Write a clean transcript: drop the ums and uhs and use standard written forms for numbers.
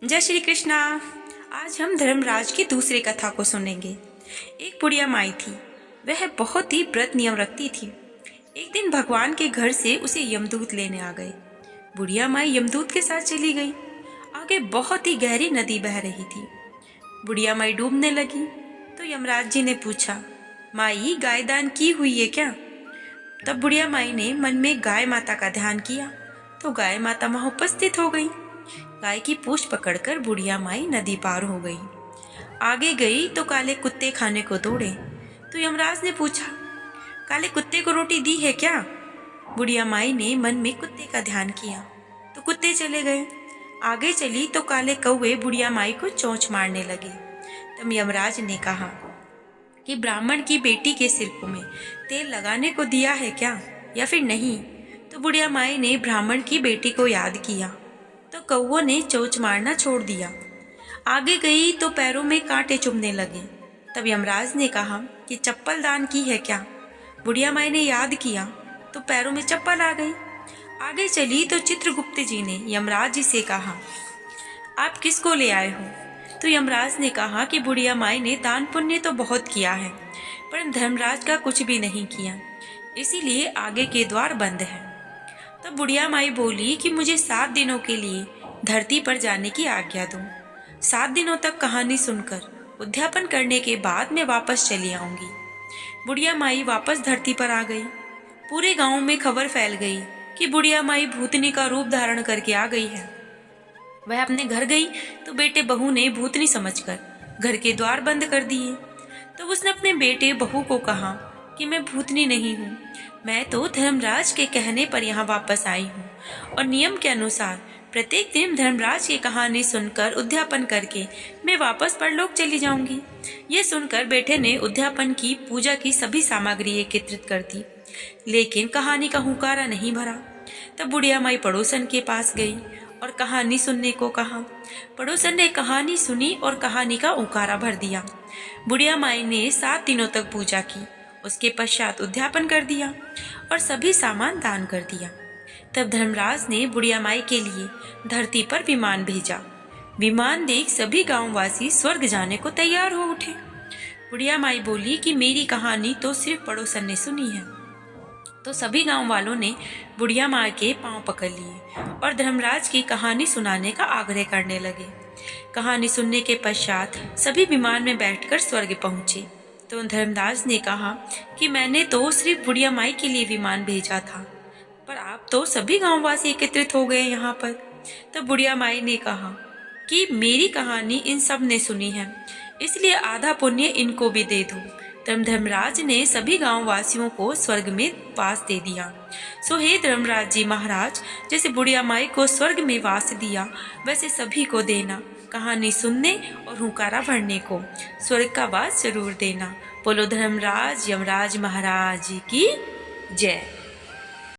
जय श्री कृष्णा। आज हम धर्मराज की दूसरी कथा को सुनेंगे। एक बुढ़िया माई थी। वह बहुत ही व्रत नियम रखती थी। एक दिन भगवान के घर से उसे यमदूत लेने आ गए। बुढ़िया माई यमदूत के साथ चली गई। आगे बहुत ही गहरी नदी बह रही थी। बुढ़िया माई डूबने लगी तो यमराज जी ने पूछा, माई गाय दान की हुई है क्या? तब बुढ़िया माई ने मन में गाय माता का ध्यान किया तो गाय माता वहां उपस्थित हो गई। गाय की पूंछ पकड़कर बुढ़िया माई नदी पार हो गई। आगे गई तो काले कुत्ते खाने को दौड़े तो यमराज ने पूछा, काले कुत्ते को रोटी दी है क्या? बुढ़िया माई ने मन में कुत्ते का ध्यान किया तो कुत्ते चले गए। आगे चली तो काले कौवे बुढ़िया माई को चोंच मारने लगे। तब यमराज ने कहा कि ब्राह्मण की बेटी के सिर में तेल लगाने को दिया है क्या या फिर नहीं? तो बुढ़िया माई ने ब्राह्मण की बेटी को याद किया तो कौवों ने चोंच मारना छोड़ दिया। आगे गई तो पैरों में कांटे चुभने लगे। तब यमराज ने कहा कि चप्पल दान की है क्या? बुढ़िया माई ने याद किया तो पैरों में चप्पल आ गई। आगे चली तो चित्रगुप्त जी ने यमराज जी से कहा, आप किसको ले आए हो? तो यमराज ने कहा कि बुढ़िया माई ने दान पुण्य तो बहुत किया है पर धर्मराज का कुछ भी नहीं किया, इसीलिए आगे के द्वार बंद है। तब बुढ़िया माई बोली कि मुझे 7 दिनों के लिए धरती पर जाने की आज्ञा दो। 7 दिनों तक कहानी सुनकर उद्यापन करने के बाद मैं वापस चली आऊंगी। बुढ़िया माई वापस धरती पर आ गई। पूरे गांव में खबर फैल गई कि बुढ़िया माई भूतनी का रूप धारण करके आ गई है। वह अपने घर गई तो बेटे बहू ने भूतनी समझकर घर के द्वार बंद कर दिए। तो उसने अपने बेटे बहू को कहा कि मैं भूतनी नहीं हूँ, मैं तो धर्मराज के कहने पर यहाँ वापस आई हूँ और नियम के अनुसार प्रत्येक दिन धर्मराज की कहानी सुनकर उद्यापन करके मैं वापस परलोक चली जाऊंगी। ये सुनकर बेटे ने उद्यापन की पूजा की सभी सामग्री एकत्रित कर दी, लेकिन कहानी का हुंकारा नहीं भरा। तब बुढ़िया माई पड़ोसन के पास गई और कहानी सुनने को कहा। पड़ोसन ने कहानी सुनी और कहानी का हुंकारा भर दिया। बुढ़िया माई ने 7 दिनों तक पूजा की, उसके पश्चात उद्यापन कर दिया और सभी सामान दान कर दिया। तब धर्मराज ने बुढ़िया माई के लिए धरती पर विमान भेजा। विमान देख सभी गांववासी स्वर्ग जाने को तैयार हो उठे। बुढ़िया माई बोली कि मेरी कहानी तो सिर्फ पड़ोसन ने सुनी है। तो सभी गांव वालों ने बुढ़िया माई के पांव पकड़ लिए और धर्मराज की कहानी सुनाने का आग्रह करने लगे। कहानी सुनने के पश्चात सभी विमान में बैठकर स्वर्ग पहुंचे। तो धर्मराज ने कहा कि मैंने तो सिर्फ बुढ़िया माई के लिए विमान भेजा था, पर आप तो सभी गांववासी एकत्रित हो गए यहाँ पर। तब बुढ़िया माई ने कहा कि मेरी कहानी इन सब ने सुनी है, इसलिए आधा पुण्य इनको भी दे दो। तब धर्मराज ने सभी गांववासियों को स्वर्ग में वास दे दिया। सो हे धर्मराज जी महाराज, जैसे बुढ़िया माई को स्वर्ग में वास दिया वैसे सभी को देना। कहानी सुनने और हुंकारा भरने को स्वर्ग का वास जरूर देना। बोलो धर्मराज यमराज महाराज की जय।